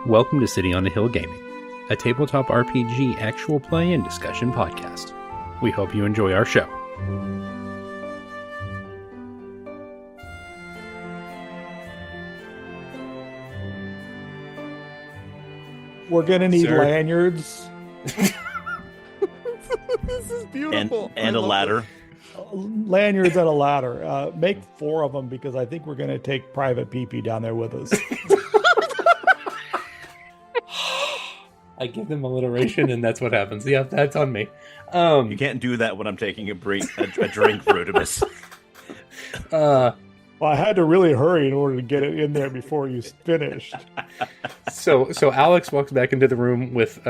Welcome to City on a Hill Gaming, a tabletop RPG actual play and discussion podcast. We hope you enjoy our show. We're gonna need Sir? lanyards. This is beautiful. And a ladder. Lanyards and a ladder. Make 4 of them because I think we're gonna take Private PP down there with us. I give them alliteration and that's what happens. Yep, that's on me. You can't do that when I'm taking a drink, Rodimus. Well, I had to really hurry in order to get it in there before you finished. So Alex walks back into the room with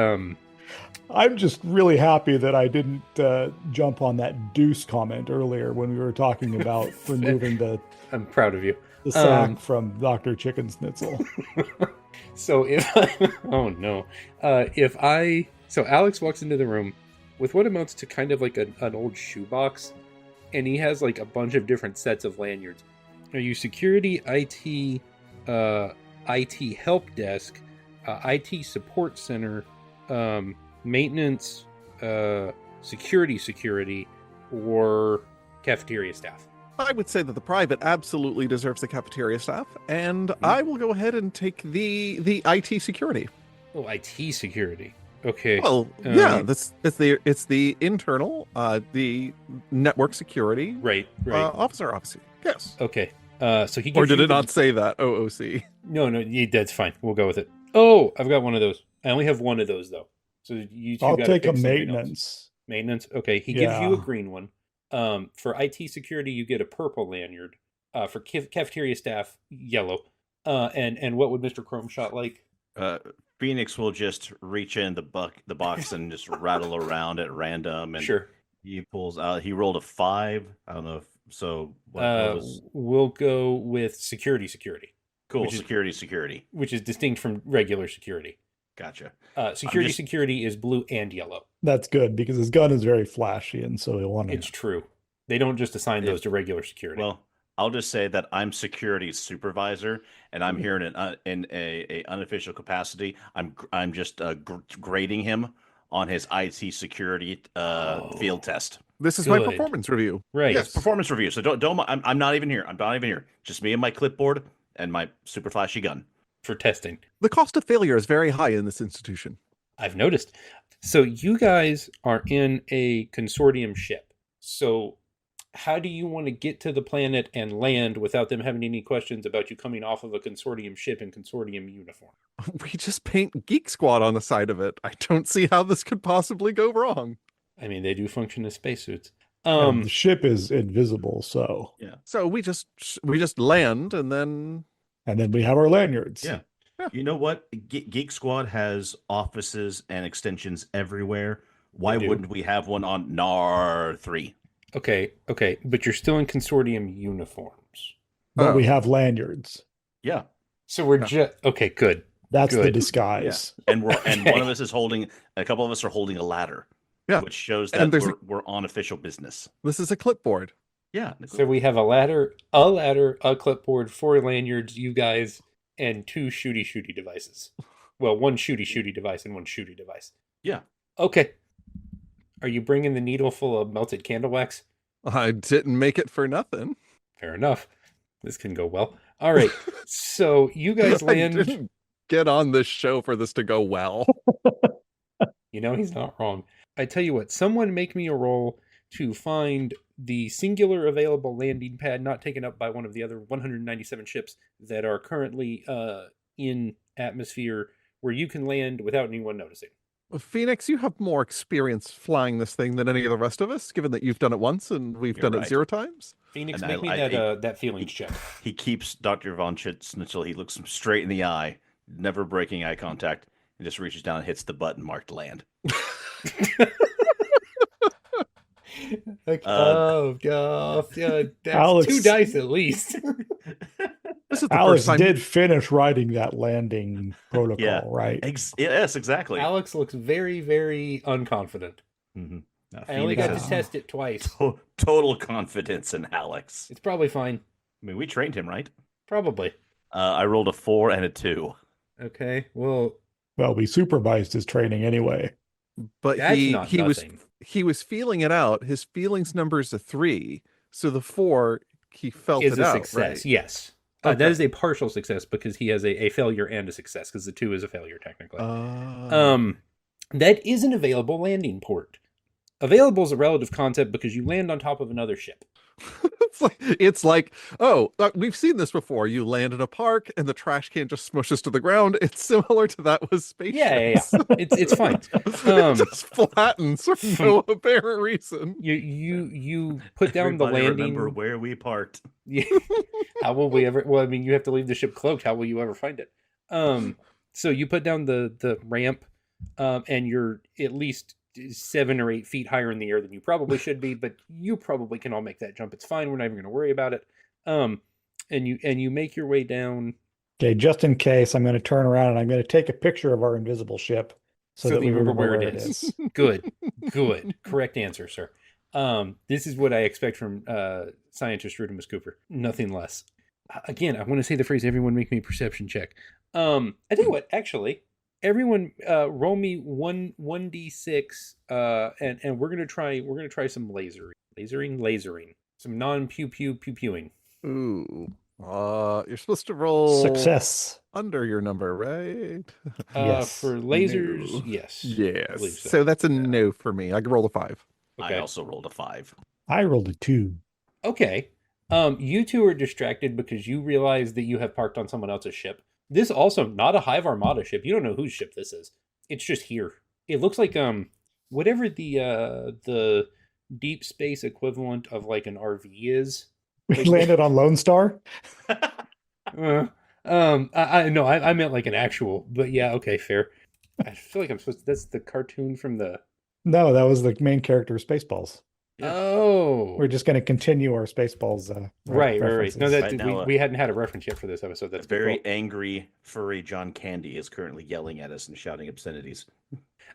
I'm just really happy that I didn't jump on that deuce comment earlier when we were talking about removing the I'm proud of you. sack from Dr. Chicken Schnitzel. So so Alex walks into the room with what amounts to kind of like an old shoebox, and he has like a bunch of different sets of lanyards. Are you security, IT, IT help desk, IT support center, maintenance, security, or cafeteria staff? I would say that the private absolutely deserves the cafeteria staff, and I will go ahead and take the IT security. Oh, IT security. Okay. Well, yeah, it's the internal, the network security, Right. officer, obviously. Yes. Okay. So he gives Or did you it not say that? OOC. No, that's fine. We'll go with it. Oh, I've got one of those. I only have one of those though. So you two I'll gotta take a pick something else. maintenance. Maintenance. Okay. He gives you a Yeah. green one. For IT security, you get a purple lanyard. For cafeteria staff, yellow. And what would Mr. Chrome Shot like? Phoenix will just reach in the box and just rattle around at random. And Sure. he pulls out. He rolled a 5. I don't know if so. What was We'll go with security. cool? which is- Security. Which is distinct from regular security. Gotcha. Security is blue and yellow. That's good because his gun is very flashy, and so he'll want to. It's true. They don't just assign those to regular security. Well, I'll just say that I'm security supervisor, and I'm here in a unofficial capacity. I'm just grading him on his IT security field test. This is my Good. performance review. Right. Yes, performance review. So don't. I'm not even here. I'm not even here. Just me and my clipboard and my super flashy gun. For testing. The cost of failure is very high in this institution. I've noticed. So you guys are in a consortium ship. So how do you want to get to the planet and land without them having any questions about you coming off of a consortium ship in consortium uniform? We just paint Geek Squad on the side of it. I don't see how this could possibly go wrong. I mean, they do function as spacesuits. The ship is invisible, so Yeah. So we just land and then we have our lanyards. Yeah. You know what? Geek Squad has offices and extensions everywhere. Why They do. wouldn't we have one on NAR 3? Okay, but you're still in consortium uniforms. But we have lanyards. Yeah. So we're just okay. Good. That's the Good. disguise. And one Okay. of us is holding. A couple of us are holding a ladder. Yeah. Which shows And that there's we're on official business. this is a clipboard. Yeah. So we have a ladder, a clipboard, 4 lanyards, you guys, and 2 shooty devices. Well, 1 shooty device and 1 shooty device. Yeah. Okay. Are you bringing the needle full of melted candle wax? I didn't make it for nothing. Fair enough. This can go well. All right. So you guys I land. didn't get on this show for this to go well. You know, he's not wrong. I tell you what, someone make me a roll to find the singular available landing pad not taken up by one of the other 197 ships that are currently in atmosphere where you can land without anyone noticing. Phoenix, you have more experience flying this thing than any of the rest of us, given that you've done it once and we've You're done it right. 0 times. Phoenix, And make me that feelings check. He keeps Dr. Von Schnitzel. He looks him straight in the eye, never breaking eye contact, and just reaches down and hits the button marked land. Like, oh, God. Yeah, that's Alex- 2 dice at least. This is the Alex first time. did finish writing that landing protocol, Yeah. right? Yes, exactly. Alex looks very, very unconfident. Mm-hmm. I only got to test it twice. Total confidence in Alex. It's probably fine. I mean, we trained him, right? Probably. I rolled a 4 and a 2. Okay, well, Well, we supervised his training anyway. But that's he not he was nothing. he was feeling it out. His feelings number is a 3, so the 4 he felt Is it a out, success, right? yes. That is Okay. a partial success because he has a failure and a success because the 2 is a failure technically. Okay. That is an available landing port. Available is a relative concept because you land on top of another ship. It's like, oh, we've seen this before. You land in a park and the trash can just smushes to the ground. It's similar to that with Yeah. spaceships. It's fine. It just flattens for no apparent reason. You put down the Everybody remember landing. where we parked. Yeah. How will we ever? Well, I mean, you have to leave the ship cloaked. How will you ever find it? So you put down the ramp, and you're at least 7 or 8 feet higher in the air than you probably should be, but you probably can all make that jump. It's fine. We're not even going to worry about it. And you make your way down Okay, just in case, I'm going to turn around and I'm going to take a picture of our invisible ship so that we remember where it is. Good. Correct answer, sir. This is what I expect from scientist Rudimus Cooper. Nothing less. Again, I want to say the phrase, everyone make me a perception check. I tell you what, actually, everyone roll me 1d6 and we're gonna try some lasering. Some non-pew-pewing. Ooh. You're supposed to roll Success. under your number, right? Yes. For lasers, No. yes. I Yes. believe so. So that's a no for me. I rolled a 5. Okay. I also rolled a 5. I rolled a 2. Okay. You two are distracted because you realize that you have parked on someone else's ship. This also not a Hive Armada ship. You don't know whose ship this is. It's just here. It looks like whatever the deep space equivalent of like an RV is. We landed on Lone Star. I no, I meant like an actual, but yeah, okay, fair. I feel like I'm supposed to, that's the cartoon from the No, that was the main character of Spaceballs. Yeah. We're Oh. just going to continue our Spaceballs Right. No, references. that Right now, we hadn't had a reference yet for this episode. That's A very cool. angry, furry John Candy is currently yelling at us and shouting obscenities.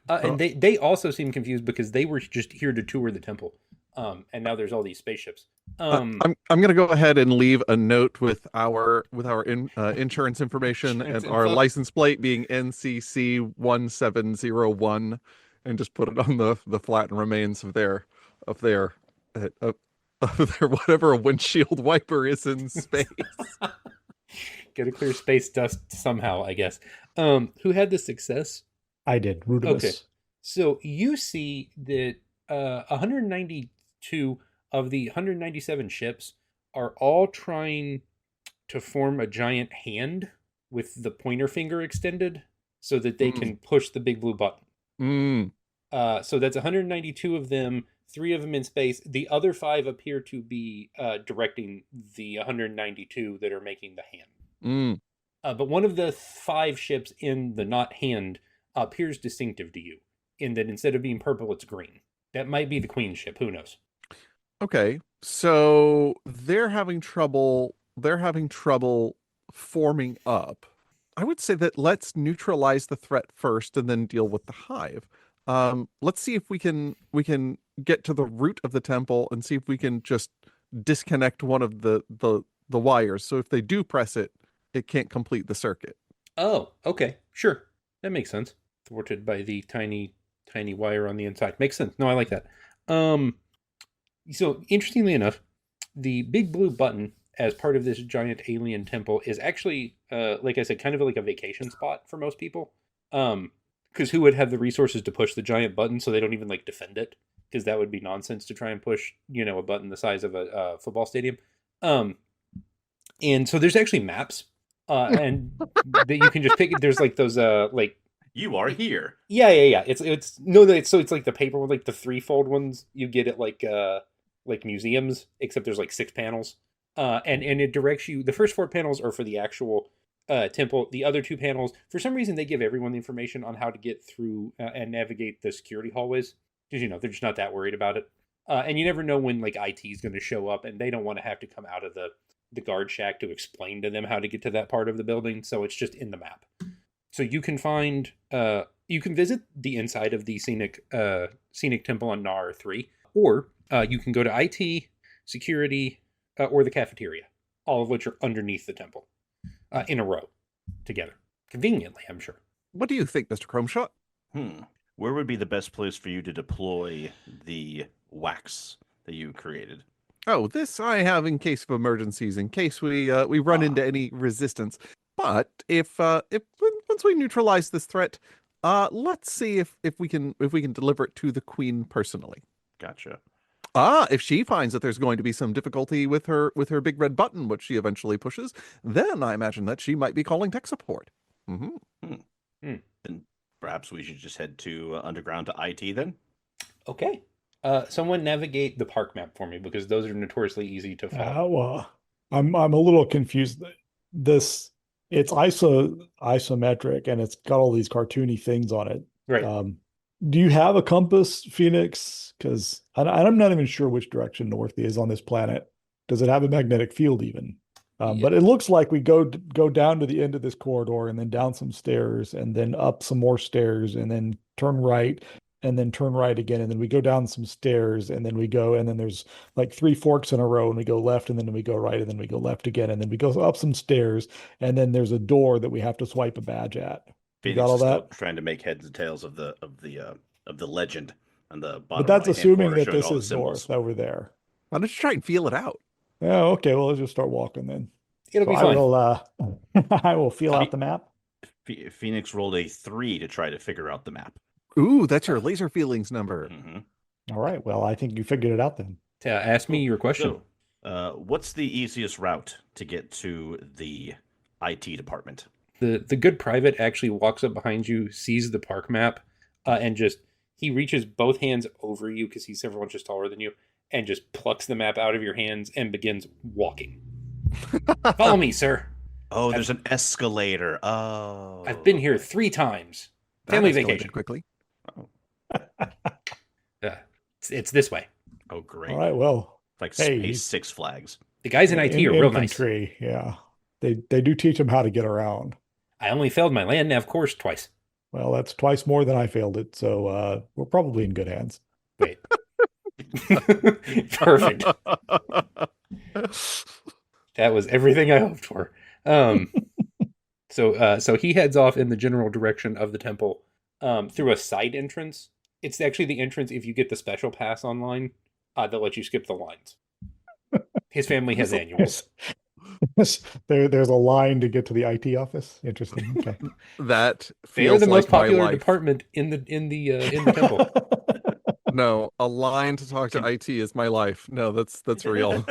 And they also seem confused because they were just here to tour the temple, and now there's all these spaceships. I'm gonna go ahead and leave a note with our insurance information Insurance and our info. license plate being NCC 1701, and just put it on the flattened remains of their of their whatever a windshield wiper is in space. Get a clear space dust somehow, I guess. Who had the success? I did. Rudimus. Okay. So you see that 192 of the 197 ships are all trying to form a giant hand with the pointer finger extended so that they can push the big blue button. Mm. So that's 192 of them, 3 of them in space. The other 5 appear to be directing the 192 that are making the hand. Mm. But one of the 5 ships in the not hand appears distinctive to you in that instead of being purple, it's green. That might be the Queen ship. Who knows? Okay, so they're having trouble forming up. I would say that let's neutralize the threat first and then deal with the hive. Let's see if we can get to the root of the temple and see if we can just disconnect one of the wires. So if they do press it, it can't complete the circuit. Oh, okay. Sure. That makes sense. Thwarted by the tiny wire on the inside. Makes sense. No, I like that. So interestingly enough, the big blue button as part of this giant alien temple is actually, like I said, kind of like a vacation spot for most people. Because who would have the resources to push the giant button so they don't even like defend it? Because that would be nonsense to try and push, a button the size of a football stadium. And so there's actually maps, and that you can just pick. There's like those, like. You are here. Yeah. It's it's like the paper with like the 3-fold ones you get at like museums, except there's like 6 panels. And it directs you. The first 4 panels are for the actual temple. The other 2 panels, for some reason, they give everyone the information on how to get through and navigate the security hallways because they're just not that worried about it. And you never know when like IT is going to show up, and they don't want to have to come out of the guard shack to explain to them how to get to that part of the building. So it's just in the map. So you can find, you can visit the inside of the scenic temple on Nar 3, or you can go to IT, security, or the cafeteria, all of which are underneath the temple, in a row, together. Conveniently, I'm sure. What do you think, Mr. Chromeshot? Where would be the best place for you to deploy the wax that you created? Oh, this I have in case of emergencies, in case we run into any resistance. But if once we neutralize this threat, let's see if we can deliver it to the Queen personally. Gotcha. If she finds that there's going to be some difficulty with her big red button, which she eventually pushes, then I imagine that she might be calling tech support. Then perhaps we should just head to underground to IT then. Okay. Someone navigate the park map for me, because those are notoriously easy to follow. I'm a little confused. It's isometric, and it's got all these cartoony things on it. Right. Do you have a compass, Phoenix? Because I'm not even sure which direction north is on this planet. Does it have a magnetic field even? But it looks like we go down to the end of this corridor, and then down some stairs, and then up some more stairs, and then turn right, and then turn right again, and then we go down some stairs, and then there's like 3 forks in a row, and we go left, and then we go right, and then we go left again, and then we go up some stairs, and then there's a door that we have to swipe a badge at. You Phoenix got all is still that? trying to make heads and tails of the legend on the bottom. But that's right-hand assuming corner that showing this all the is symbols. north over there. Why don't you try and feel it out? Oh, okay. Well, let's just start walking then. It'll be I fine. will I will feel out the map. Phoenix rolled a 3 to try to figure out the map. Ooh, that's your laser feelings number. All right. Well, I think you figured it out then. Ask me your question. So, what's the easiest route to get to the IT department? The good private actually walks up behind you, sees the park map, and he reaches both hands over you, because he's several inches taller than you, and just plucks the map out of your hands and begins walking. Follow me, sir. Oh, there's an escalator. Oh, I've been here 3 times. That Family escalated vacation. quickly. It's this way. Oh, great. All right. Well, Like hey, Space Six Flags. The guys in IT are real nice. infantry, yeah. They do teach them how to get around. I only failed my land nav course twice. Well, that's twice more than I failed it, so we're probably in good hands. Wait. Perfect. That was everything I hoped for. So he heads off in the general direction of the temple through a side entrance. It's actually the entrance if you get the special pass online. They'll let you skip the lines. His family has annuals. There's a line to get to the IT office. Interesting. Okay. That They are feels the most like my popular life. department in the temple. No, a line to talk to IT is my life. No, that's real.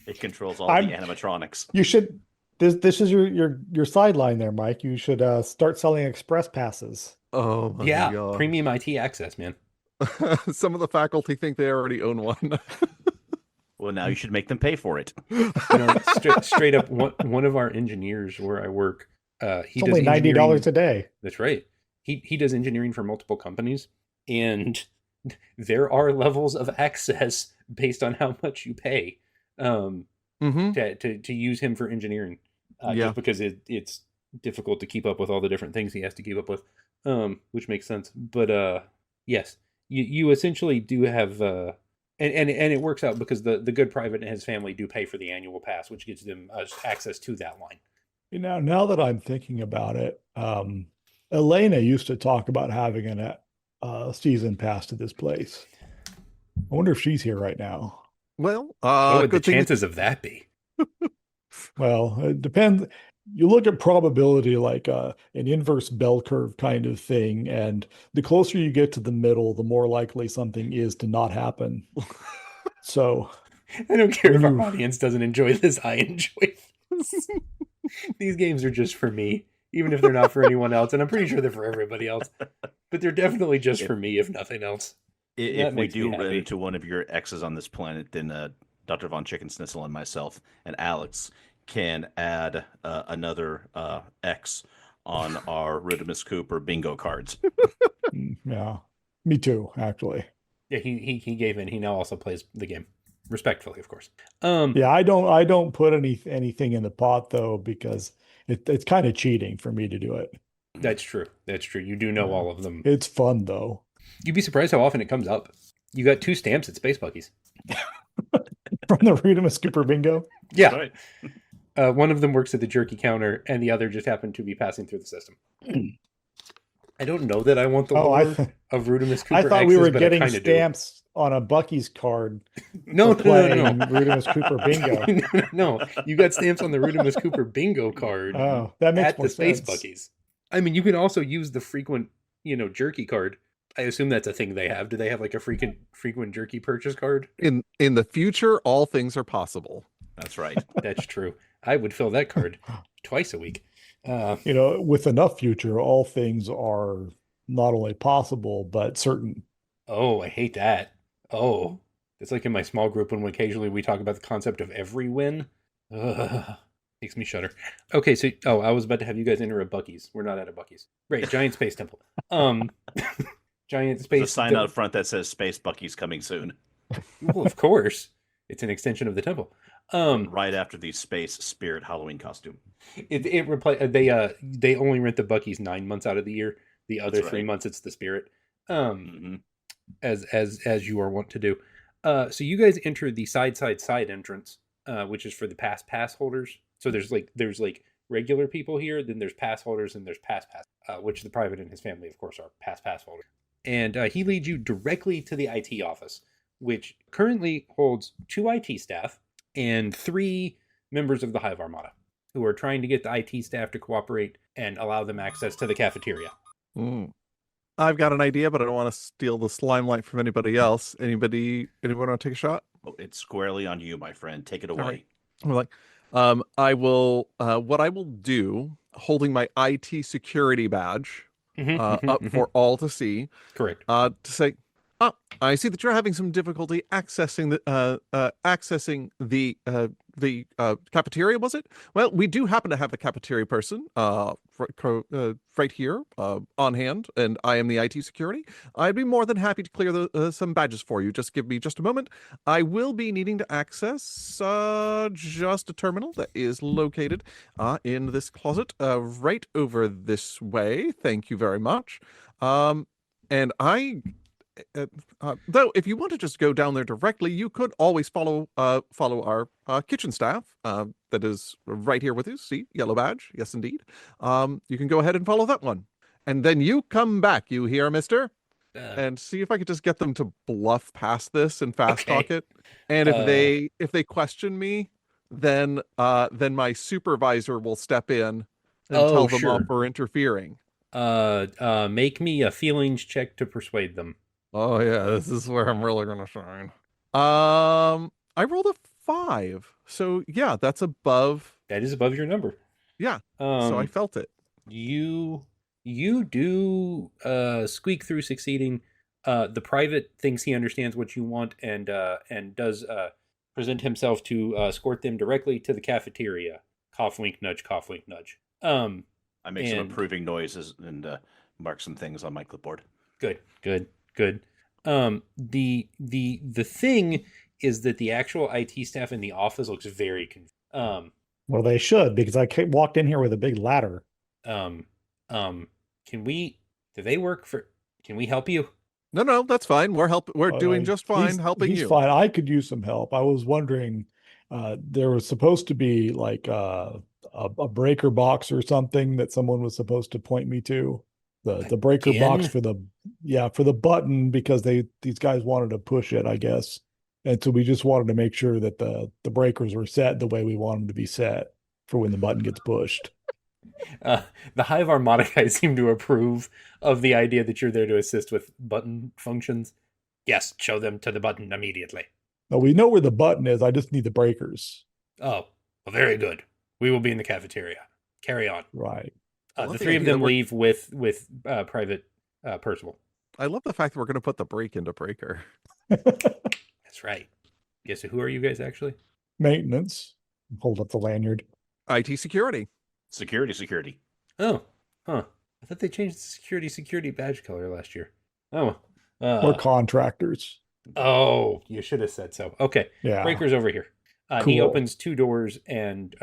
It controls all I'm- the animatronics. You should. This is your sideline there, Mike. You should start selling express passes. Oh my Yeah, god. premium IT access, man. Some of the faculty think they already own one. Well, now you should make them pay for it. Straight up, one of our engineers where I work, he It's does only $90 a day. That's right. He does engineering for multiple companies, and there are levels of access based on how much you pay to use him for engineering. Just because it's difficult to keep up with all the different things he has to keep up with, which makes sense. But yes, you essentially do have, and it works out because the good private and his family do pay for the annual pass, which gives them access to that line. Now that I'm thinking about it, Elena used to talk about having a season pass to this place. I wonder if she's here right now. Well, What would the good thing chances of that be? Well, it depends. You look at probability like an inverse bell curve kind of thing, and the closer you get to the middle, the more likely something is to not happen. So I don't care if When our audience doesn't enjoy this. I enjoy this. These games are just for me, even if they're not for anyone else. And I'm pretty sure they're for everybody else. But they're definitely just for me, if nothing else. If we makes me do run happy. into one of your exes on this planet, then Dr. Von Chicken Snitzel and myself and Alex can add another X on our Rhythmus Cooper bingo cards. yeah, me too, actually. Yeah, he gave in. He now also plays the game. Respectfully, of course. Yeah, I don't put anything in the pot though, because it's kind of cheating for me to do it. That's true. That's true. You do know all of them. It's fun though. You'd be surprised how often it comes up. You got 2 stamps at Space Buckies. From the Rita Cooper bingo. Yeah. Right. One of them works at the jerky counter, and the other just happened to be passing through the system. I don't know that I want the lore of Rudimus Cooper. I thought X's, we were but getting I kinda stamps on a Bucky's card no, for playing no. Rudimus Cooper Bingo. No, you got stamps on the Rudimus Cooper Bingo card Oh, that makes at more the Space sense. Buckies. I mean, you can also use the frequent, jerky card. I assume that's a thing they have. Do they have like a frequent jerky purchase card? In the future, all things are possible. That's right. That's true. I would fill that card twice a week. With enough future, all things are not only possible, but certain. Oh, I hate that. Oh, it's like in my small group when occasionally we talk about the concept of every win. Ugh, makes me shudder. Okay, so I was about to have you guys enter a Bucky's. We're not at a Bucky's. Right, Giant Space Temple. Giant Space. There's a sign out front that says Space Bucky's coming soon. Well, of course, it's an extension of the temple. Right after the Space Spirit Halloween costume. They only rent the Bucky's 9 months out of the year. The other 3 months it's the Spirit. As you are wont to do. So you guys enter the side entrance, which is for the pass holders. So there's regular people here, then there's pass holders, and there's pass, which the private and his family, of course, are pass holders. And he leads you directly to the IT office, which currently holds 2 IT staff and 3 members of the Hive Armada, who are trying to get the IT staff to cooperate and allow them access to the cafeteria. I've got an idea, but I don't want to steal the limelight from anybody else. Anyone want to take a shot? Oh, it's squarely on you, my friend. Take it away. Right. I will. What I will do, holding my IT security badge up for all to see. Correct. To say, I see that you're having some difficulty accessing the cafeteria. Was it? Well, we do happen to have a cafeteria person right here on hand, and I am the IT security. I'd be more than happy to clear some badges for you. Just give me just a moment. I will be needing to access just a terminal that is located in this closet right over this way. Thank you very much. And I. Though, if you want to just go down there directly, you could always follow our kitchen staff that is right here with you. See, yellow badge. Yes, indeed. You can go ahead and follow that one. And then you come back, you hear, mister? And see if I could just get them to bluff past this and fast talk it. And if they question me, then my supervisor will step in and tell them off for interfering. Make me a feelings check to persuade them. Oh yeah, this is where I'm really gonna shine. I rolled a 5, so yeah, that's above. That is above your number. Yeah. So I felt it. You do squeak through succeeding. The private thinks he understands what you want and does present himself to escort them directly to the cafeteria. Cough, wink, nudge. Cough, wink, nudge. I make some approving noises and mark some things on my clipboard. Good. The thing is that the actual IT staff in the office looks very confused. Well, they should, because I walked in here with a big ladder. Can we help you? No, that's fine. We're doing just fine helping you. He's fine. I could use some help. I was wondering, there was supposed to be like a breaker box or something that someone was supposed to point me to. The breaker box for the button, because these guys wanted to push it, I guess. And so we just wanted to make sure that the breakers were set the way we want them to be set for when the button gets pushed. The Hive Armada guys seem to approve of the idea that you're there to assist with button functions. Yes, show them to the button immediately. No, we know where the button is. I just need the breakers. Oh, well, very good. We will be in the cafeteria. Carry on. Right. The 3 of them leave with Private Percival. I love the fact that we're going to put the break into breaker. That's right. Yeah, so who are you guys actually? Maintenance. Hold up the lanyard. IT security. Security. Oh, huh. I thought they changed the security badge color last year. Oh. We're contractors. Oh, you should have said so. Okay. Yeah. Breaker's over here. Cool. He opens 2 doors and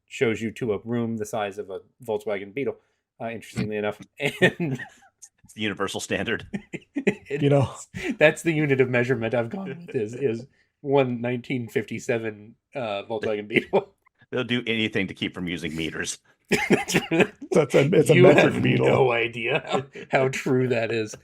shows you to a room the size of a Volkswagen Beetle, interestingly enough. And it's the universal standard. That's the unit of measurement I've gone with is one 1957 Volkswagen Beetle. They'll do anything to keep from using meters. It's a You metric have beetle. no idea how true that is.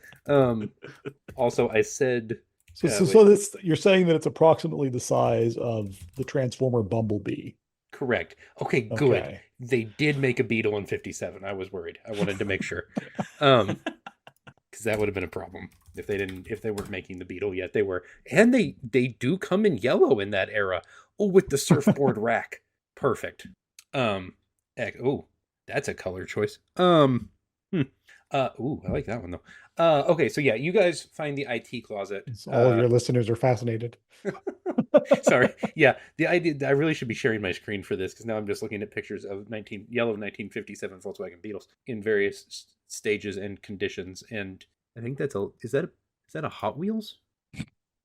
Also, I said So this, you're saying that it's approximately the size of the Transformer Bumblebee. correct. Okay, good. Okay. They did make a Beetle in 57. I was worried. I wanted to make sure. Because that would have been a problem if they weren't making the Beetle yet. They were. And they do come in yellow in that era. Oh, with the surfboard rack. Perfect. Oh, that's a color choice. I like that one though. Okay, so yeah, you guys find the IT closet. So all of your listeners are fascinated. Sorry. Yeah, the idea I really should be sharing my screen for this because now I'm just looking at pictures of yellow 1957 Volkswagen Beetles in various stages and conditions, and I think is that a Hot Wheels?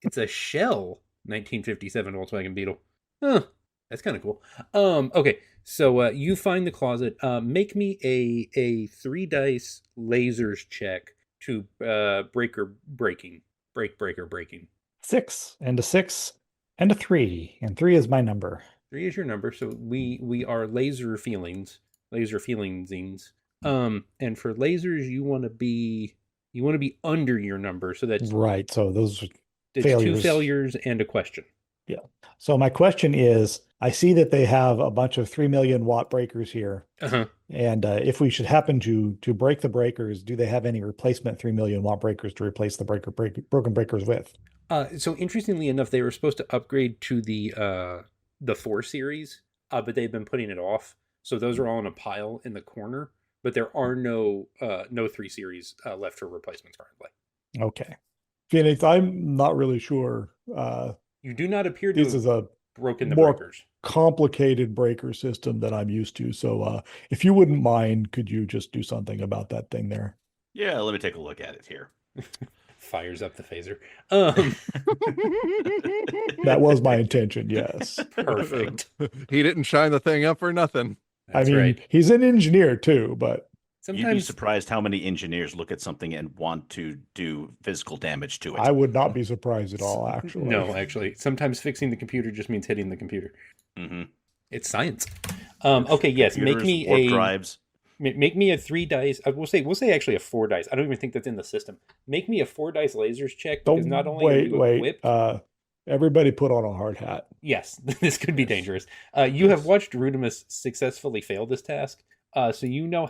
It's a Shell 1957 Volkswagen Beetle. Huh. That's kind of cool. Okay, so you find the closet. Make me a 3 dice lasers check to breaker breaking. 6 and a 6 and a 3, and 3 is my number. 3 is your number, so we are laser feelingsings. And for lasers, you want to be under your number, so that's right. So those failures. 2 failures and a question. Yeah. So my question is, I see that they have a bunch of 3 million watt breakers here. Uh-huh. And if we should happen to break the breakers, do they have any replacement 3 million watt breakers to replace the broken breakers with? So interestingly enough, they were supposed to upgrade to the 4 series, but they've been putting it off. So those are all in a pile in the corner, but there are no 3 series left for replacements currently. Okay. Phoenix, I'm not really sure. You do not appear to have broken the more breakers. Complicated breaker system that I'm used to. So if you wouldn't mind, could you just do something about that thing there? Yeah, let me take a look at it here. Fires up the phaser. That was my intention, yes. Perfect. He didn't shine the thing up for nothing. That's right. He's an engineer too, but sometimes you'd be surprised how many engineers look at something and want to do physical damage to it. I would not be surprised at all, actually. No, actually. Sometimes fixing the computer just means hitting the computer. Mm-hmm. It's science. Okay, yes. Make me warp drives. Make me a 3 dice. We'll say actually a 4 dice. I don't even think that's in the system. Make me a 4 dice lasers check because not only are you equipped. Everybody put on a hard hat. Yes, this could be dangerous. You have watched Rudimus successfully fail this task, so you know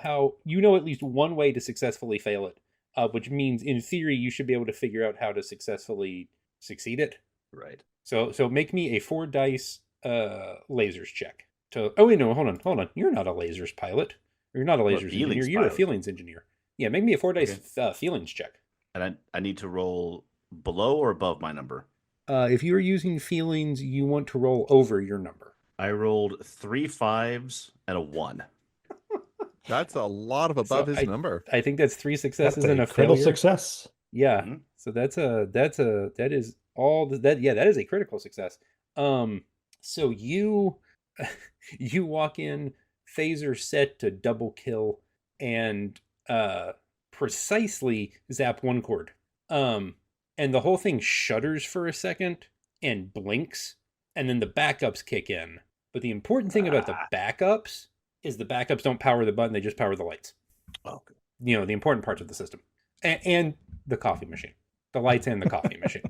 at least one way to successfully fail it, which means in theory you should be able to figure out how to successfully succeed it. Right. So make me a 4 dice lasers check. Oh wait, no, hold on. You're not a lasers pilot. You're not a lasers engineer. You're a feelings engineer. Yeah, make me a 4 dice feelings check. And I need to roll below or above my number? If you're using feelings, you want to roll over your number. I rolled 3 5s and a 1. That's a lot of above his number. I think that's 3 successes and a critical failure. Success. Yeah. Mm-hmm. So that is a critical success. So you walk in, phaser set to double kill, and precisely zap 1 cord. And the whole thing shudders for a second and blinks, and then the backups kick in. But the important thing about the backups is the backups don't power the button, they just power the lights. Okay. The important parts of the system. And the coffee machine. The lights and the coffee machine.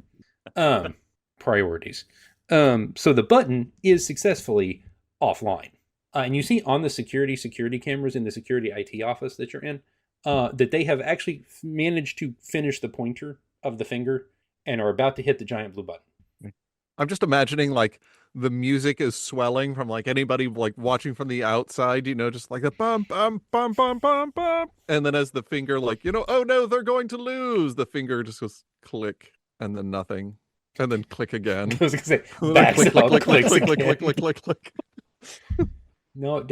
Priorities. So the button is successfully offline. And you see on the security cameras in the security IT office that you're in, that they have actually managed to finish the pointer of the finger and are about to hit the giant blue button. I'm just imagining like the music is swelling from like anybody like watching from the outside, just like a bum bum bum bum bum bum, and then as the finger like oh no, they're going to lose, the finger just goes click and then nothing and then click again. I was gonna say click. No,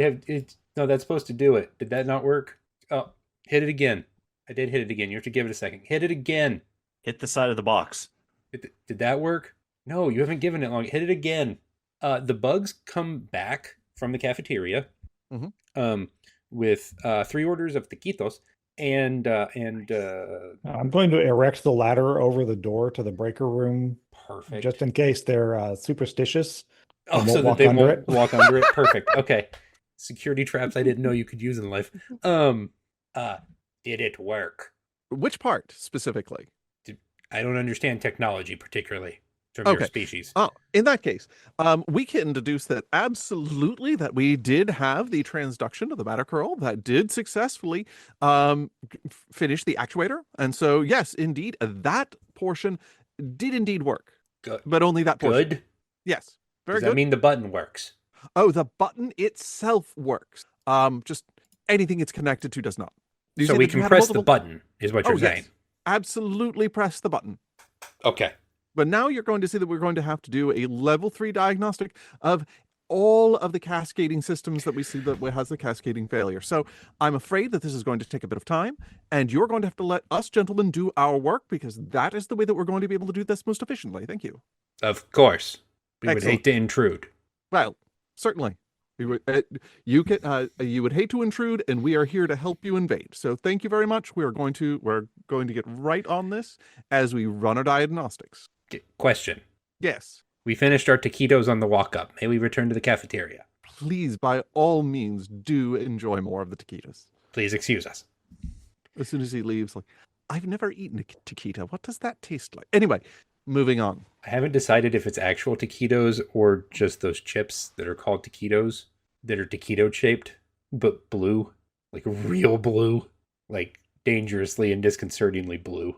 that's supposed to do it. Did that not work? Oh, hit it again. I did hit it again. You have to give it a second. Hit it again. Hit the side of the box. Did that work? No, you haven't given it long. Hit it again. The bugs come back from the cafeteria with 3 orders of taquitos and I'm going to erect the ladder over the door to the breaker room. Perfect. Just in case they're superstitious. Oh, won't so that walk they under won't it? walk under it. Perfect. Okay. Security traps I didn't know you could use in life. Did it work? Which part specifically? I don't understand technology particularly from your Okay. species. Oh, in that case, we can deduce that absolutely that we did have the transduction of the matter curl that did successfully finish the actuator. And so, yes, indeed, that portion did indeed work, Good. but only that portion. Good? Yes. Very Does that good. mean the button works? Oh, the button itself works. Just anything it's connected to does not. You So say we that you can had press the multiple- button, is what Oh, you're saying. yes. Absolutely press the button. Okay. But now you're going to see that we're going to have to do a level 3 diagnostic of all of the cascading systems that we see that has the cascading failure. So I'm afraid that this is going to take a bit of time, and you're going to have to let us gentlemen do our work, because that is the way that we're going to be able to do this most efficiently. Thank you. Of course. We would Excellent. hate to intrude. Well, certainly. You would hate to intrude, and we are here to help you invade. So thank you very much. We're going to get right on this as we run our diagnostics. Question. Yes. We finished our taquitos on the walk up. May we return to the cafeteria? Please, by all means, do enjoy more of the taquitos. Please excuse us. As soon as he leaves, like, I've never eaten a taquito. What does that taste like? Anyway, moving on. I haven't decided if it's actual taquitos or just those chips that are called taquitos that are taquito shaped, but blue, like real blue, like dangerously and disconcertingly blue,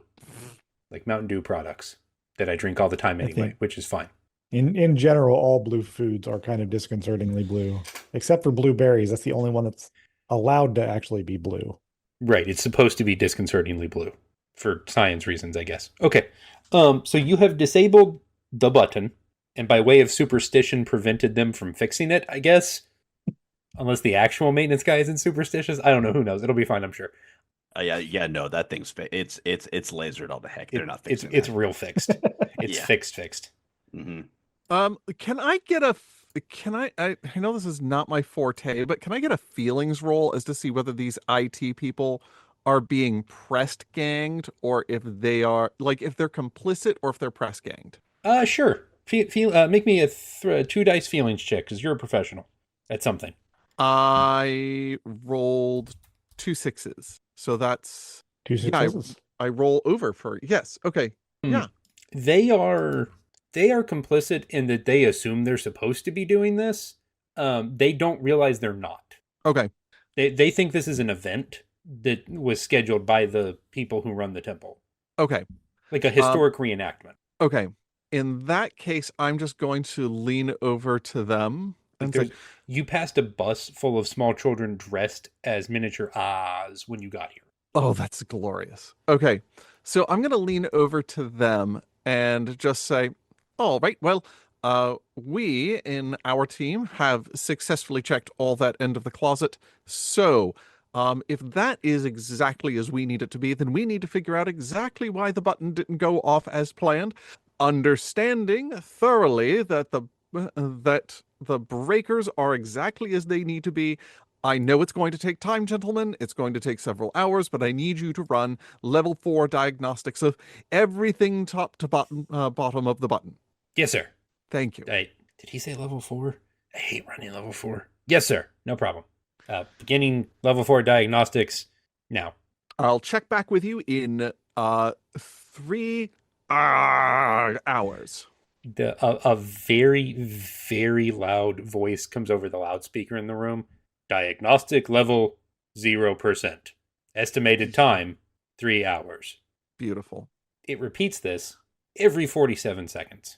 like Mountain Dew products that I drink all the time anyway, which is fine. In general, all blue foods are kind of disconcertingly blue, except for blueberries. That's the only one that's allowed to actually be blue. Right. It's supposed to be disconcertingly blue for science reasons, I guess. Okay. So you have disabled the button, and by way of superstition prevented them from fixing it, I guess. Unless the actual maintenance guy isn't superstitious. I don't know. Who knows? It'll be fine, I'm sure. Yeah, no, that thing's it's lasered all the heck. They're not fixing It's that. real fixed. It's Yeah. fixed. Mm-hmm. Can I get I know this is not my forte, but can I get a feelings roll as to see whether these IT people are being pressed ganged, or if they are, like, if they're complicit or if they're press ganged? Sure. Make me a 2 dice feelings check, because you're a professional at something. I rolled 2 6s, so that's 2 successes. I roll over for yes. Okay, yeah. They are complicit in that they assume they're supposed to be doing this. They don't realize they're not. Okay. They think this is an event that was scheduled by the people who run the temple. Okay. Like a historic reenactment. Okay. In that case, I'm just going to lean over to them and say, you passed a bus full of small children dressed as miniature Oz when you got here. oh, that's glorious. Okay. So I'm going to lean over to them and just say, all right, well, we in our team have successfully checked all that end of the closet. So if that is exactly as we need it to be, then we need to figure out exactly why the button didn't go off as planned, understanding thoroughly that the breakers are exactly as they need to be. I know it's going to take time, gentlemen. It's going to take several hours, but I need you to run level 4 diagnostics of everything top to bottom of the button. Yes, sir. Thank you. Did he say level 4? I hate running level 4. Yes, sir. No problem. Beginning level 4 diagnostics now. I'll check back with you in 3 hours. A very, very loud voice comes over the loudspeaker in the room. Diagnostic level 0%. Estimated time 3 hours. Beautiful. It repeats this every 47 seconds.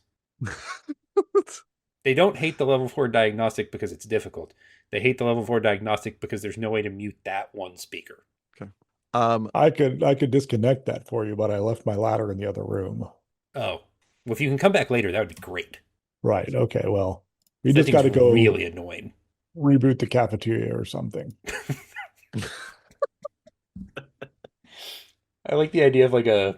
They don't hate the level 4 diagnostic because it's difficult. They hate the level 4 diagnostic because there's no way to mute that one speaker. Okay. I could disconnect that for you, but I left my ladder in the other room. Oh. Well, if you can come back later, that would be great. Right. Okay. Well, we That just got to thing's go really annoying. reboot the cafeteria or something. I like the idea of like a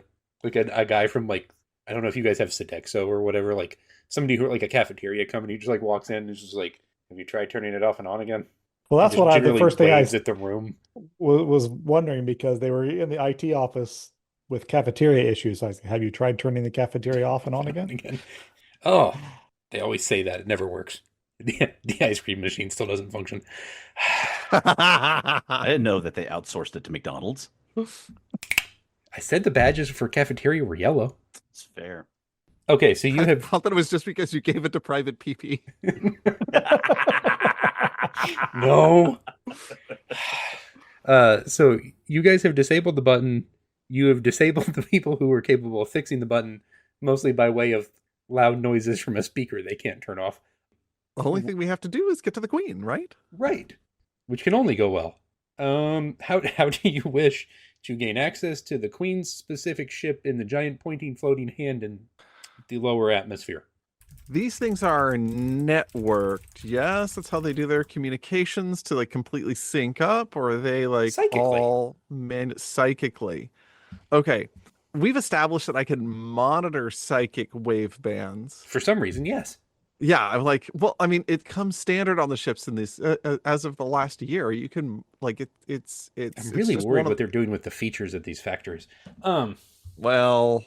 guy from, like, I don't know if you guys have Sodexo or whatever, like somebody who, like, a cafeteria company, just like walks in and is just like, have you tried turning it off and on again? Well, that's what the first thing I at the room was wondering, because they were in the IT office with cafeteria issues. I said, have you tried turning the cafeteria off and on again? Oh, They always say that. It never works. The ice cream machine still doesn't function. I didn't know that they outsourced it to McDonald's. I said the badges for cafeteria were yellow. It's fair. Okay, so you I have... thought that it was just because you gave it to private PP. No. So you guys have disabled the button. You have disabled the people who were capable of fixing the button, mostly by way of loud noises from a speaker they can't turn off. The only thing we have to do is get to the queen, right? Right. Which can only go well. How do you wish to gain access to the Queen's specific ship in the giant pointing floating hand in the lower atmosphere? These things are networked. Yes, that's how they do their communications to like completely sync up, or are they like Psychically. all psychically? Okay. We've established that I can monitor psychic wave bands. For some reason, yes. Yeah, I'm like, well, I mean, it comes standard on the ships in these as of the last year. You can like it's. I'm really worried what they're doing with the features of these factories. Well,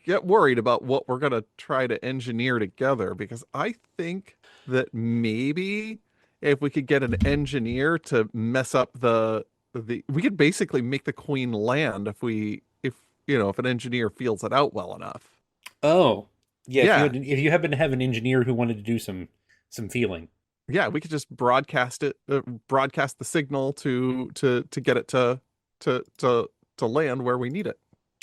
get worried about what we're gonna try to engineer together, because I think that maybe if we could get an engineer to mess up we could basically make the queen land if an engineer feels it out well enough. Oh, yeah. Yeah. If you happen to have an engineer who wanted to do some feeling. Yeah, we could just broadcast the signal to get it to land where we need it.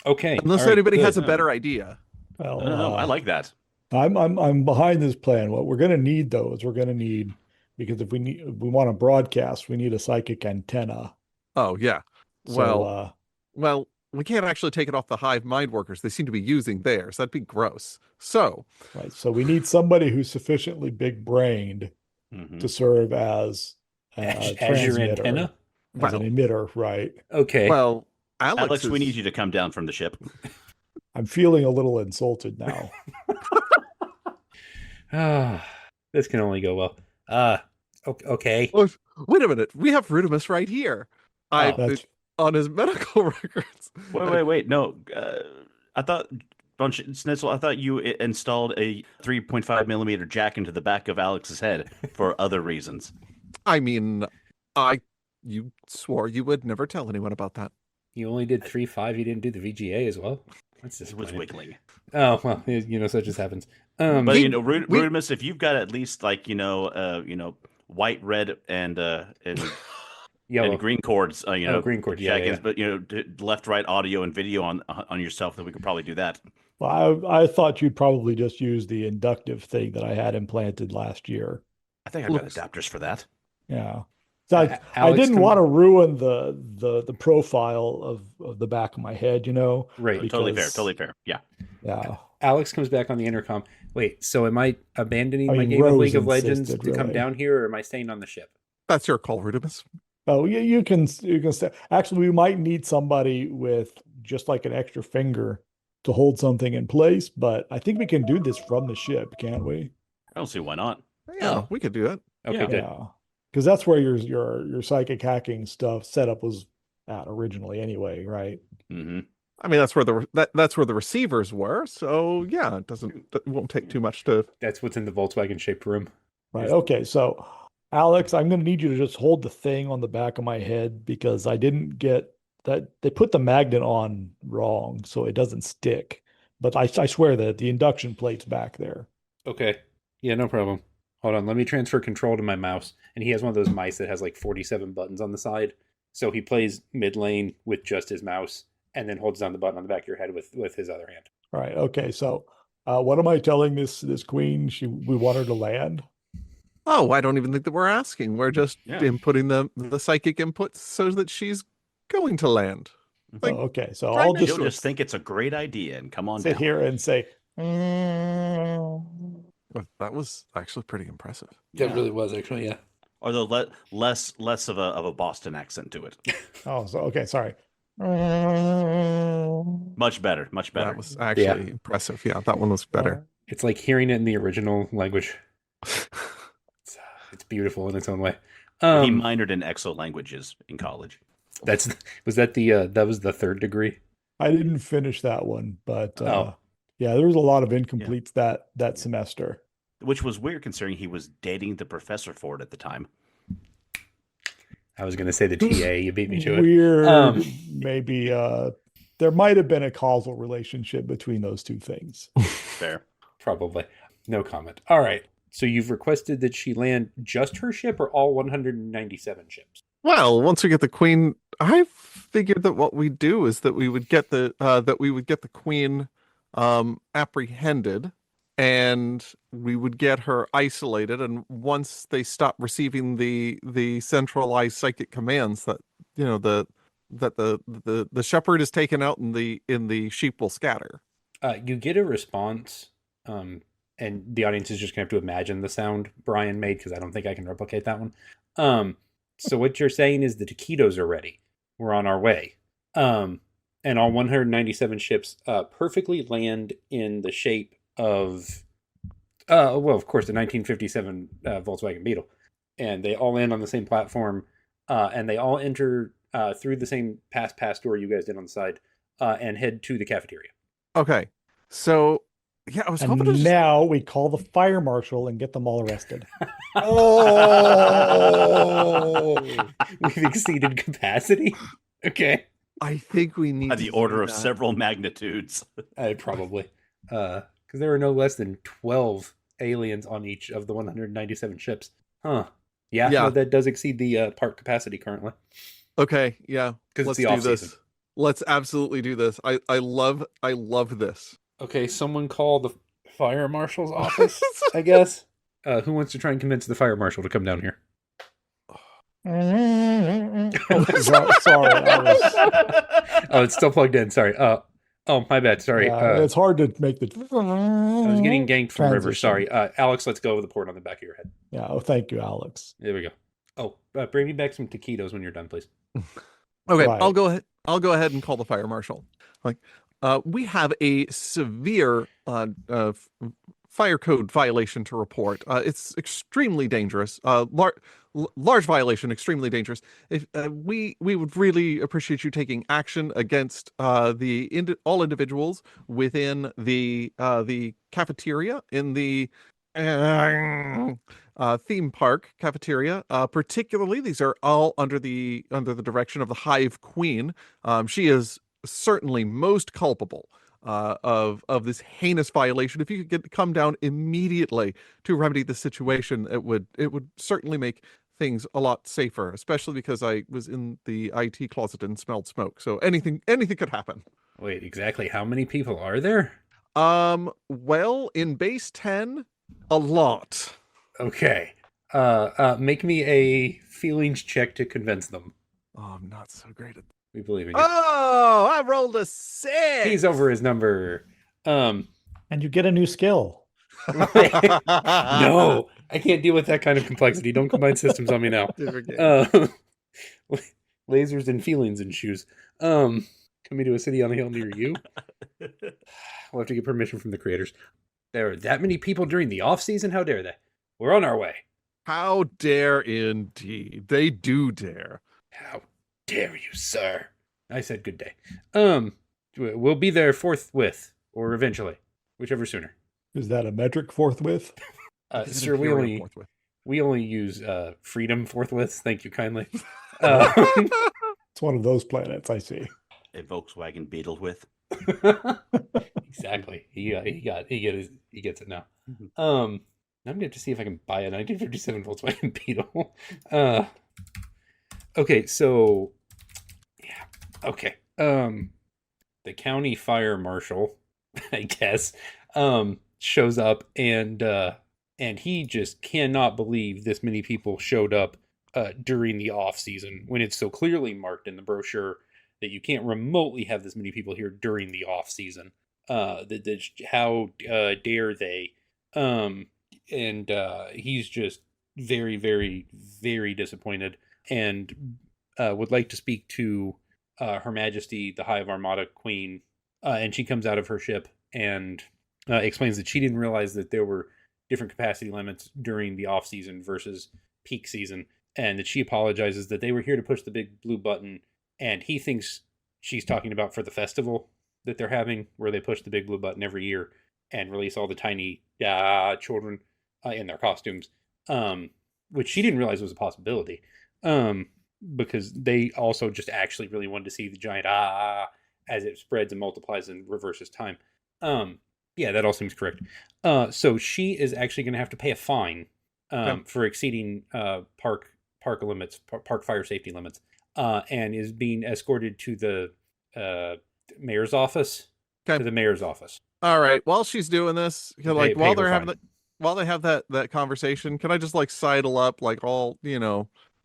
Okay. Unless all right, anybody good. has a better idea. Well, No, I like that. I'm behind this plan. What we're going to need though is because if we want to broadcast, we need a psychic antenna. Oh yeah. So, Well, we can't actually take it off the hive mind workers. They seem to be using theirs. That'd be gross. So, right. So we need somebody who's sufficiently big brained Mhm. to serve as a as your transmitter, antenna. as an emitter, right? Okay. well, Alex, we need you to come down from the ship. I'm feeling a little insulted now. This can only go well. Okay. Oh, wait a minute. We have Rudimus right here. That's- On his medical records. Wait. No, I thought Schnitzel. I thought you installed a 3.5 millimeter jack into the back of Alex's head for other reasons. I mean, you swore you would never tell anyone about that. You only did 3.5. You didn't do the VGA as well. That's It was wiggling. Oh well, such as happens. But Rudimus, if you've got at least like white, red, and Yellow. and green cords, green cord, yeah. but left, right audio and video on yourself, then we could probably do that. Well, I thought you'd probably just use the inductive thing that I had implanted last year. I think I've got adapters for that. Yeah. So I Alex didn't want to ruin the profile of the back of my head, Right. Totally fair. Yeah. Yeah. Alex comes back on the intercom. Wait, so am I abandoning my mean, game of Rose League of Legends insisted, to come really. down here, or am I staying on the ship? That's your call, Rudimus. Oh, you can say, actually, we might need somebody with just like an extra finger to hold something in place, but I think we can do this from the ship, can't we? I don't see why not. Yeah, we could do that. Okay, Yeah. good. Yeah. Because that's where your psychic hacking stuff setup was at originally anyway, right? Mm-hmm. I mean, that's where the receivers were. So yeah, it won't take too much to. That's what's in the Volkswagen shaped room. Right. Okay. So, Alex, I'm going to need you to just hold the thing on the back of my head because I didn't get that. They put the magnet on wrong, so it doesn't stick. But I swear that the induction plate's back there. Okay. Yeah, no problem. Hold on. Let me transfer control to my mouse. And he has one of those mice that has like 47 buttons on the side. So he plays mid lane with just his mouse and then holds down the button on the back of your head with his other hand. All right. Okay. So, what am I telling this queen? We want her to land. Oh, I don't even think that we're asking. We're just inputting the psychic inputs so that she's going to land. Like, okay. So right I'll now, just She'll just think it's a great idea and come on sit down. here and say. That was actually pretty impressive. That really was actually, yeah. Or the less of a Boston accent to it. Oh, so okay. Sorry. Much better. That was actually impressive. Yeah, that one was better. It's like hearing it in the original language. It's beautiful in its own way. He minored in exo languages in college. Was that the third degree? I didn't finish that one, but yeah, there was a lot of incompletes that semester. which was weird considering he was dating the professor for it at the time. I was going to say the TA. You beat me to it. Weird. Maybe there might have been a causal relationship between those two things. Fair. Probably. No comment. All right. So you've requested that she land just her ship or all 197 ships? Well, once we get the queen, I figured that what we do is that we would get the queen apprehended, and we would get her isolated. And once they stop receiving the centralized psychic commands, that the shepherd is taken out and the sheep will scatter. You get a response, and the audience is just going to have to imagine the sound Bryan made because I don't think I can replicate that one. So what you're saying is the taquitos are ready. We're on our way. And all 197 ships perfectly land in the shape of, well, of course, the 1957 Volkswagen Beetle. And they all land on the same platform, and they all enter through the same pass door you guys did on the side, and head to the cafeteria. Okay, so yeah, I was hoping to now we call the fire marshal and get them all arrested. Oh, We've exceeded capacity. Okay. I think we need At the order of several magnitudes. Probably. Because there were no less than 12 aliens on each of the 197 ships. Huh. Yeah, Yeah. no, that does exceed the park capacity currently. Okay, yeah. Because it's Let's the do off-season. this. Let's absolutely do this. I love this. Okay, someone call the fire marshal's office, I guess. Who wants to try and convince the fire marshal to come down here? Oh, sorry. Oh, it's still plugged in. Sorry. Oh, my bad. Sorry. Yeah, it's hard to make the. I was getting ganked from River. transition. Sorry. Alex, let's go with the port on the back of your head. Yeah. Oh, thank you, Alex. There we go. Oh, bring me back some taquitos when you're done, please. Okay, Right. I'll go ahead and call the fire marshal. We have a severe fire code violation to report. It's extremely dangerous. Large violation, extremely dangerous. If we would really appreciate you taking action against all individuals within the cafeteria in the theme park cafeteria. Particularly, these are all under the direction of the Hive Queen. She is certainly most culpable of this heinous violation. If you could come down immediately to remedy the situation, it would certainly make things a lot safer, especially because I was in the IT closet and smelled smoke. So anything could happen. Wait, exactly how many people are there? Well, in base 10, a lot. Okay. Make me a feelings check to convince them. Oh, I'm not so great at We believe in you. Oh, I rolled a 6. He's over his number. And you get a new skill. No, I can't deal with that kind of complexity. Don't combine systems on me now. Lasers and feelings and shoes. Coming to a city on a hill near you. We'll have to get permission from the creators. There are that many people during the off season. How dare they? We're on our way. How dare indeed. They do dare. How dare you, sir? I said good day. We'll be there forthwith or eventually, whichever sooner. Is that a metric forthwith? Sir, we only use freedom forthwith. Thank you kindly. It's one of those planets, I see. A Volkswagen Beetle with. Exactly. He gets it now. Mm-hmm. I'm going to have to see if I can buy a 1957 Volkswagen Beetle. Okay, so yeah. Okay. The county fire marshal, I guess, shows up and he just cannot believe this many people showed up during the off season when it's so clearly marked in the brochure that you can't remotely have this many people here during the off season. How dare they? And he's just very, very, very disappointed and would like to speak to Her Majesty, the Hive Armada Queen. And she comes out of her ship and explains that she didn't realize that there were different capacity limits during the off season versus peak season, and that she apologizes that they were here to push the big blue button, and he thinks she's talking about for the festival that they're having, where they push the big blue button every year and release all the tiny children in their costumes, which she didn't realize was a possibility, because they also just actually really wanted to see the giant as it spreads and multiplies and reverses time. Yeah, that all seems correct. So she is actually going to have to pay a fine for exceeding park limits, park fire safety limits, and is being escorted to the mayor's office. Okay. To the mayor's office. All right. While she's doing this, Pay while her they're having fine. while they have that conversation, can I just like sidle up, like all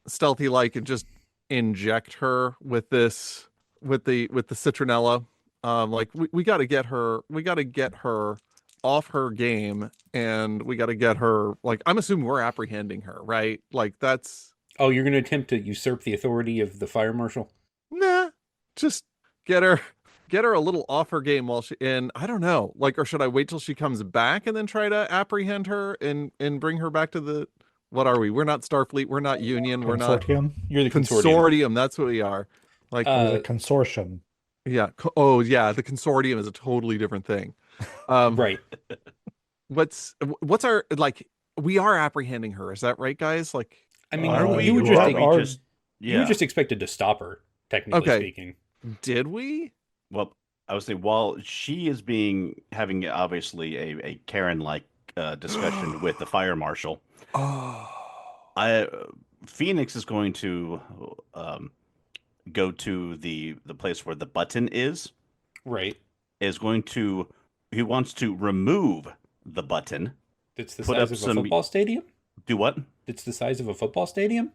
stealthy like, and just inject her with this with the citronella? Like we got to get her. We got to get her off her game, and we got to get her. Like, I'm assuming we're apprehending her, right? Like that's. Oh, you're going to attempt to usurp the authority of the fire marshal? Nah, just get her a little off her game while she in. I don't know, like, or should I wait till she comes back and then try to apprehend her and bring her back to the. What are we? We're not Starfleet. We're not Union. We're not Consortium. You're the consortium. That's what we are. Like, Or the consortium. yeah. Oh, yeah. The consortium is a totally different thing. Right. What's our like? We are apprehending her. Is that right, guys? Like, I mean, Are you we- were are- just are- you were just expected to stop her, technically Okay. speaking. did we? Well, I would say while she is having obviously a Karen-like discussion with the fire marshal, Oh. Phoenix is going to go to the place where the button is. Right. He wants to remove the button. It's the Put size up of a some- football stadium? Do what? It's the size of a football stadium?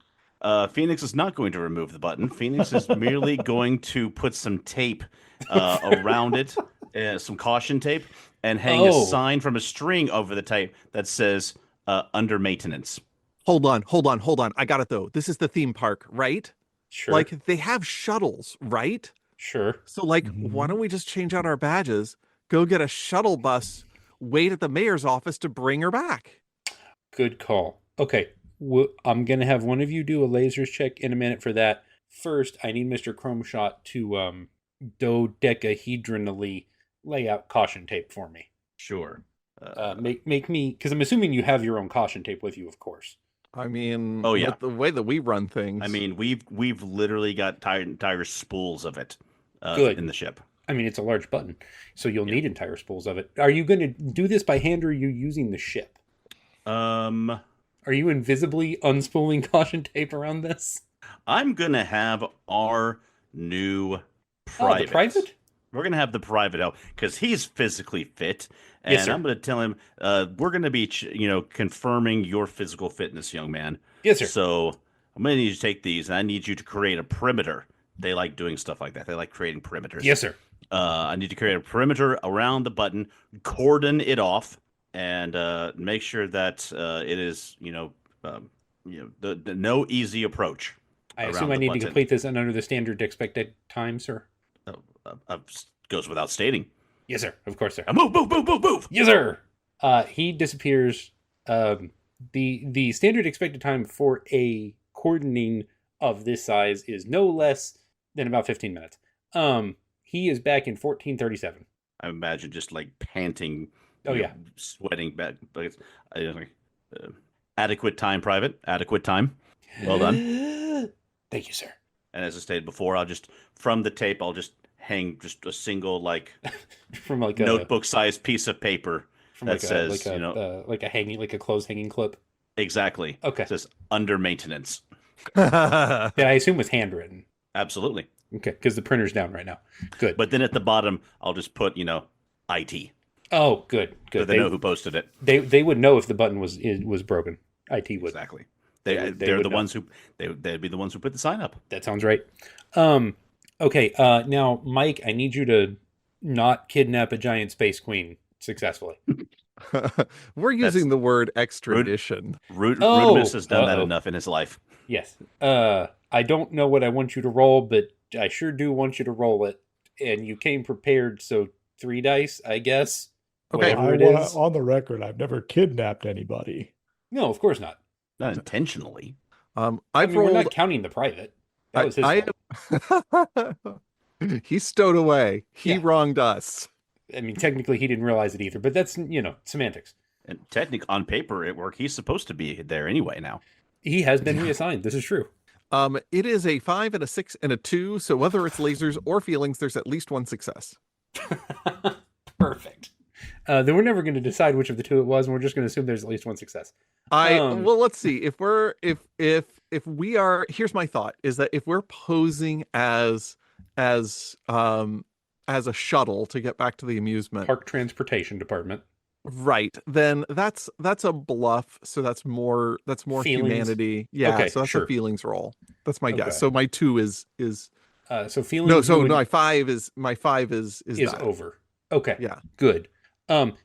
Phoenix is not going to remove the button. Phoenix is merely going to put some tape around it, some caution tape, and hang a sign from a string over the tape that says under maintenance. Hold on. I got it though. This is the theme park, right? Sure. Like they have shuttles, right? Sure. So like, Mhm. why don't we just change out our badges, go get a shuttle bus, wait at the mayor's office to bring her back? Good call. Okay. I'm going to have one of you do a lasers check in a minute for that. First, I need Mr. Chromeshot to dodecahedronally lay out caution tape for me. Sure. Make me, because I'm assuming you have your own caution tape with you, of course. I mean, Oh, yeah. with the way that we run things. I mean, we've literally got entire spools of it Good. in the ship. I mean, it's a large button, so you'll need entire spools of it. Are you going to do this by hand, or are you using the ship? I'm Are you invisibly unspooling caution tape around this? gonna have our new private. Oh, the private? We're gonna have the private help because he's physically fit, and Yes, sir. I'm gonna tell him we're gonna be confirming your physical fitness, young man. Yes, sir. So I'm gonna need you to take these, and I need you to create a perimeter. They like doing stuff like that. They like creating perimeters. Yes, sir. I need to create a perimeter around the button, cordon it off, and make sure that it is the no easy approach. I around assume I the need to button. complete this under the standard expected time, sir. Goes without stating. Yes, sir. Of course, sir. Move! Yes, sir. He disappears. The standard expected time for a cordoning of this size is no less than about 15 minutes. He is back in 1437. I imagine just like panting. Oh, yeah. Sweating back. But it's adequate time, Private. Adequate time. Well done. Thank you, sir. And as I stated before, from the tape, I'll just hang just a single From like notebook-sized piece of paper that says, like a clothes hanging clip. exactly. Okay. It says under maintenance. Yeah, I assume it's handwritten. Absolutely. Okay, because the printer's down right now. Good. But then at the bottom, I'll just put, IT. Oh, good. So they know who posted it. They would know if the button was broken. IT would. Exactly. They They're would the know. ones they'd be the ones who put the sign up. That sounds right. Okay. Now, Mike, I need you to not kidnap a giant space queen successfully. We're using the word extradition. Rudimus has done that enough in his life. Yes. I don't know what I want you to roll, but I sure do want you to roll it. And you came prepared, so 3 dice, I guess. Okay. Whatever it is. On the record, I've never kidnapped anybody. No, of course not. Not intentionally. I've I mean, rolled. we're not counting the private. That was his fault. He stowed away. He Yeah. wronged us. I mean, technically, he didn't realize it either, but that's, semantics. And technically, on paper, it worked. He's supposed to be there anyway now. He has been reassigned. This is true. It is a 5 and a 6 and a 2. So whether it's lasers or feelings, there's at least one success. Perfect. Then we're never going to decide which of the two it was, and we're just going to assume there's at least one success. Well, let's see. If we are, here's my thought: is that if we're posing as a shuttle to get back to the amusement Park Transportation Department, right? Then that's a bluff. So that's more Feelings. humanity. Yeah. Okay, so that's sure. a feelings roll. That's my Okay. guess. So my 2 is so feelings. no. So would- my 5 is that. over. Okay. Yeah. Good.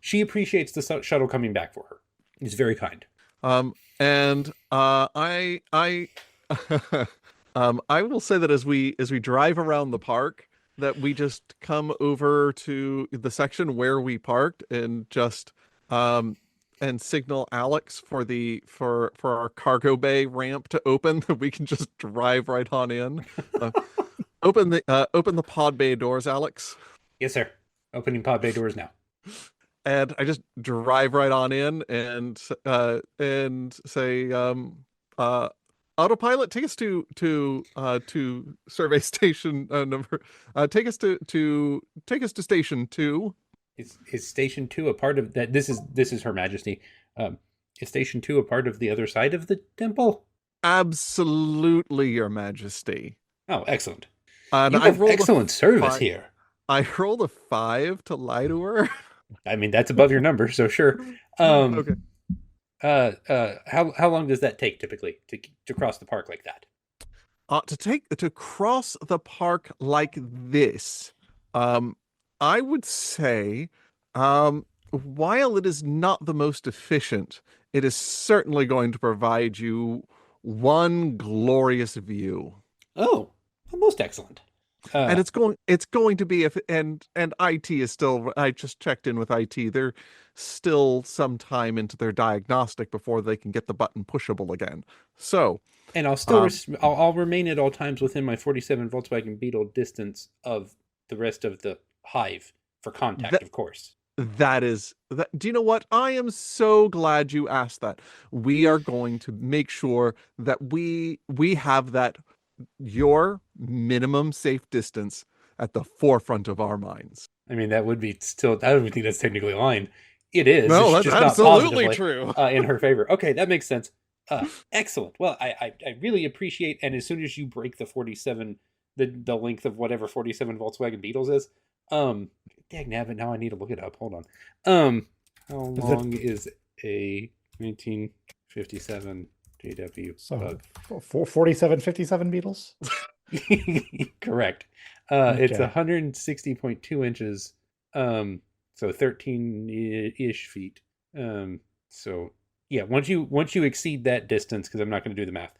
She appreciates the shuttle coming back for her. He's very kind. And I I will say that as we drive around the park, that we just come over to the section where we parked and just and signal Alex for our cargo bay ramp to open, that we can just drive right on in. Open the pod bay doors, Alex. Yes, sir. Opening pod bay doors now. And I just drive right on in and say, autopilot, take us to survey station number. Take us to station 2. Is Station 2 a part of that? This is Her Majesty. Is Station 2 a part of the other side of the temple? Absolutely, Your Majesty. Oh, excellent. And You I have rolled excellent service 5. here. I rolled a 5 to lie to her. I mean, that's above your number, so sure. Okay. How long does that take typically to cross the park like that? To cross the park like this, I would say, while it is not the most efficient, it is certainly going to provide you one glorious view. Oh, most excellent. And it's going to be, and IT is still, I just checked in with IT. They're still some time into their diagnostic before they can get the button pushable again. So, and I'll still I'll remain at all times within my 47 Volkswagen Beetle distance of the rest of the hive for contact, of course. That is that. Do you know what? I am so glad you asked that. We are going to make sure that we have that, your minimum safe distance, at the forefront of our minds. I mean, that would be still, I don't think that's technically a line. It is. No, it's that's just not absolutely positively, true. In her favor. Okay, that makes sense. Excellent. Well, I really appreciate, and as soon as you break the 47, the length of whatever 47 Volkswagen Beetles is, dagnabbit, now I need to look it up. Hold on. How long is a 1957 JW So bug? 4757 Beetles? Correct. Okay. It's 160.2 inches. So 13-ish feet. So yeah, once you exceed that distance, because I'm not going to do the math,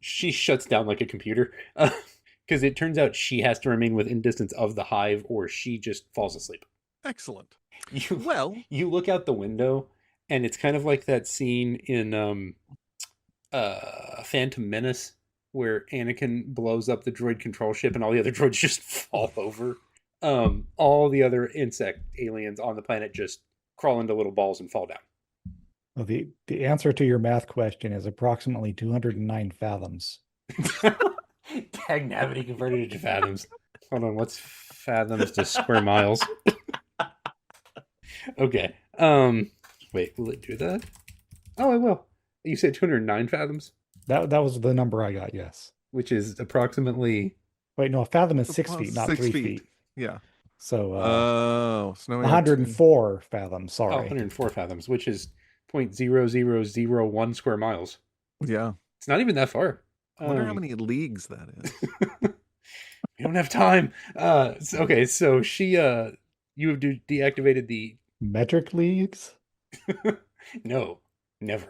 she shuts down like a computer, because it turns out she has to remain within distance of the hive, or she just falls asleep. Excellent. You look out the window, and it's kind of like that scene in Phantom Menace, where Anakin blows up the droid control ship and all the other droids just fall over. All the other insect aliens on the planet just crawl into little balls and fall down. Well, the answer to your math question is approximately 209 fathoms. Dagnabbit, he converted it to fathoms. Hold on, what's fathoms to square miles? Okay. Wait, will it do that? Oh, I will. You said 209 fathoms? That was the number I got, yes. Which is approximately... Wait, no, a fathom is 6 feet, not 6 3 feet. feet. Yeah. So, so now we have 104 fathoms, sorry. Oh, 104 fathoms, which is 0.0001 square miles. Yeah. It's not even that far. I wonder how many leagues that is. We don't have time. Okay, so she, you have deactivated the... Metric leagues? No, never.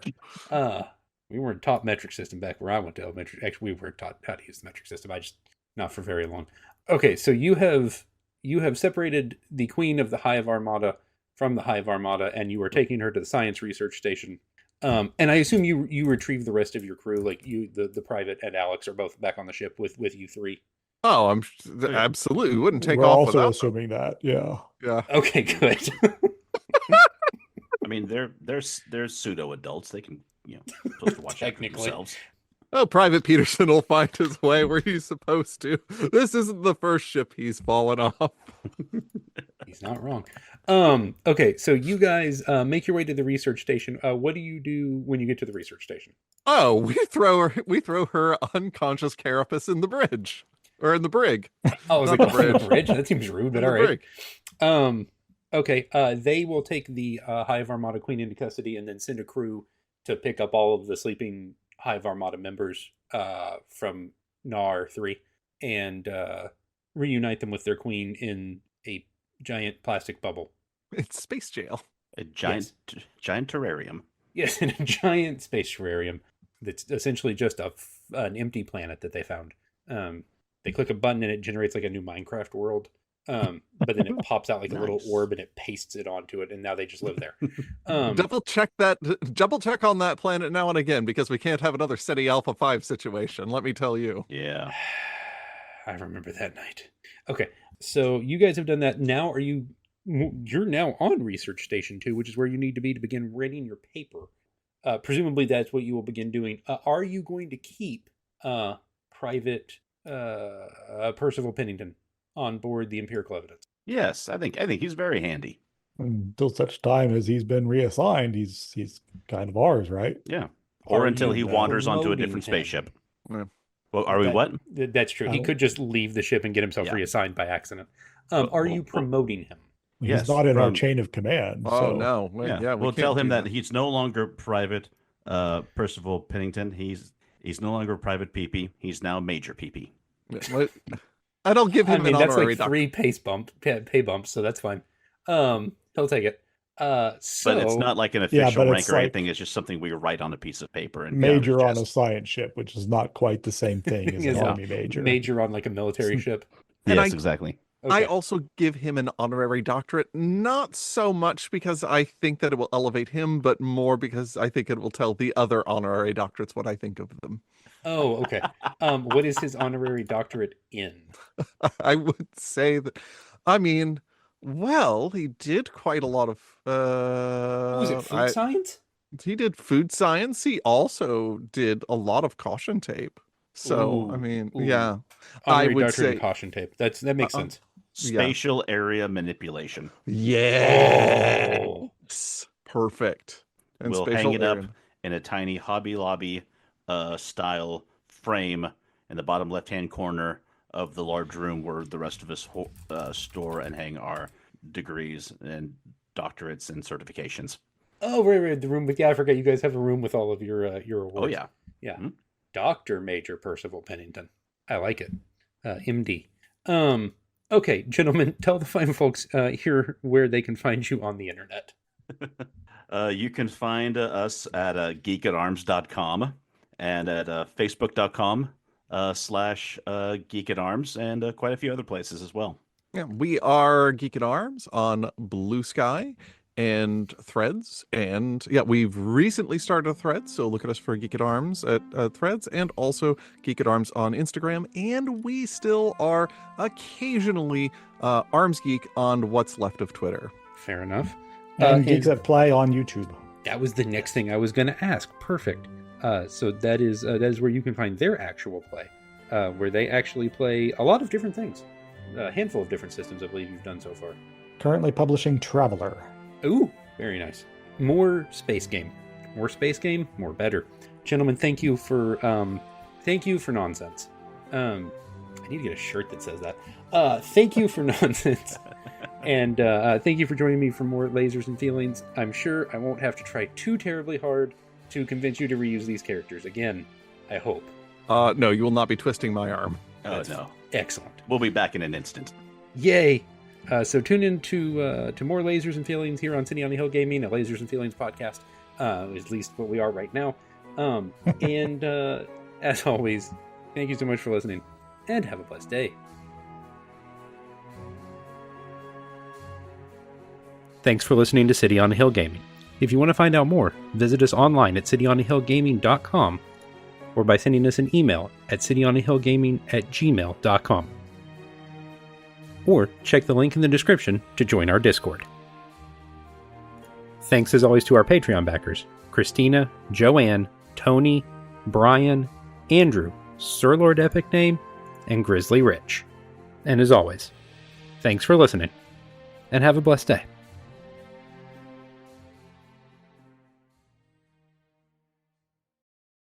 We weren't taught metric system back where I went to elementary. Actually, we were taught how to use the metric system. I just, not for very long. Okay, so you have separated the queen of the Hive Armada from the Hive Armada, and you are taking her to the science research station. And I assume you retrieve the rest of your crew, like the private and Alex are both back on the ship with you three. Oh, I'm absolutely wouldn't take We're off also without assuming that, yeah. Yeah. Okay, good. mean, they're pseudo adults. They can, supposed to watch out for Technically. themselves. Oh, Private Peterson will find his way where he's supposed to. This isn't the first ship he's fallen off. He's not wrong. Okay, so you guys make your way to the research station. What do you do when you get to the research station? Oh, we throw her unconscious carapace in the bridge. Or in the brig. Oh, I was Not like, the on the bridge. bridge? That seems rude, but In all the right. brig. Okay, they will take the Hive Armada Queen into custody and then send a crew to pick up all of the sleeping Hive Armada members from NAR 3 and reunite them with their queen in a giant plastic bubble. It's space jail. A giant terrarium. Yes, in a giant space terrarium that's essentially just an empty planet that they found. They click a button and it generates like a new Minecraft world. But then it pops out like a little Nice. orb and it pastes it onto it, and now they just live there. Double check on that planet now and again, because we can't have another SETI Alpha 5 situation, let me tell you. Yeah. I remember that night. Okay, so you guys have done that. Now you're now on Research Station 2, which is where you need to be to begin writing your paper. Presumably that's what you will begin doing. Are you going to keep Private Percival Pennington on board the Empirical Evidence? Yes, I think he's very handy. Until such time as he's been reassigned, he's kind of ours, right? Yeah. Or Are until you he wanders onto a promoting different him? spaceship. Yeah. Well, are we That- what? That's true. He Oh. could just leave the ship and get himself Yeah. reassigned by accident. Well, Are well, you promoting him? He's Yes, not in our from- chain of command. Oh, so no. Yeah, we we'll can't tell him do that he's no longer Private Percival Pennington. He's no longer Private PP. He's now Major PP. What? And I'll give I him mean, an that's honorary like 3 pay bumps, so that's fine. He'll take it. So, But it's not like an Yeah, official but rank it's or like- anything. It's just something we write on a piece of paper. And major yeah, on a science ship, which is not quite the same thing as an Yes, army major. major on like a military ship. And Yes, I- exactly. Okay. I also give him an honorary doctorate, not so much because I think that it will elevate him, but more because I think it will tell the other honorary doctorates what I think of them. Oh, okay. What is his honorary doctorate in? I would say that, I mean, well, he did quite a lot of. Was it food science? He did food science. He also did a lot of caution tape. So, I Ooh, mean, ooh. yeah, Honorary would doctorate in say- caution tape. That makes sense. Yeah. Spatial area manipulation. Yeah, Oh. perfect. And We'll spatial hang it up area. in a tiny Hobby Lobby style frame in the bottom left-hand corner of the large room where the rest of us store and hang our degrees and doctorates and certifications. Oh, right. The room. Yeah, I forgot you guys have a room with all of your awards. Oh yeah. Yeah. Mhm. Dr. Major Percival Pennington. I like it. MD. Okay, gentlemen, tell the fine folks here where they can find you on the internet. You can find us at geekatarms.com and at facebook.com/geekatarms and quite a few other places as well. Yeah, we are Geek at Arms on Blue Sky and Threads, and yeah, we've recently started a Thread, so look at us for Geek at Arms at Threads, and also Geek at Arms on Instagram, and we still are occasionally Arms Geek on what's left of Twitter. Fair enough. And Geeks at Play on YouTube. That was the next thing I was going to ask. Perfect. So that is where you can find their actual play, where they actually play a lot of different things. A handful of different systems, I believe you've done so far. Currently publishing Traveler. Ooh, very nice. More space game. More space game, more better. Gentlemen, thank you for nonsense. I need to get a shirt that says that. Thank you for nonsense. And thank you for joining me for more Lasers and Feelings. I'm sure I won't have to try too terribly hard to convince you to reuse these characters. Again, I hope. No, you will not be twisting my arm. Oh That's no. Excellent. We'll be back in an instant. Yay! So tune in to more Lasers and Feelings here on City on the Hill Gaming, a Lasers and Feelings podcast, at least what we are right now. And as always, thank you so much for listening, and have a blessed day. Thanks for listening to City on the Hill Gaming. If you want to find out more, visit us online at cityonthehillgaming.com or by sending us an email at cityonthehillgaming@gmail.com. Or check the link in the description to join our Discord. Thanks as always to our Patreon backers, Christina, JoAnne, Tony, Bryan, Andrew, Sir Lord Epic Name, and Grizzly Rich. And as always, thanks for listening, and have a blessed day.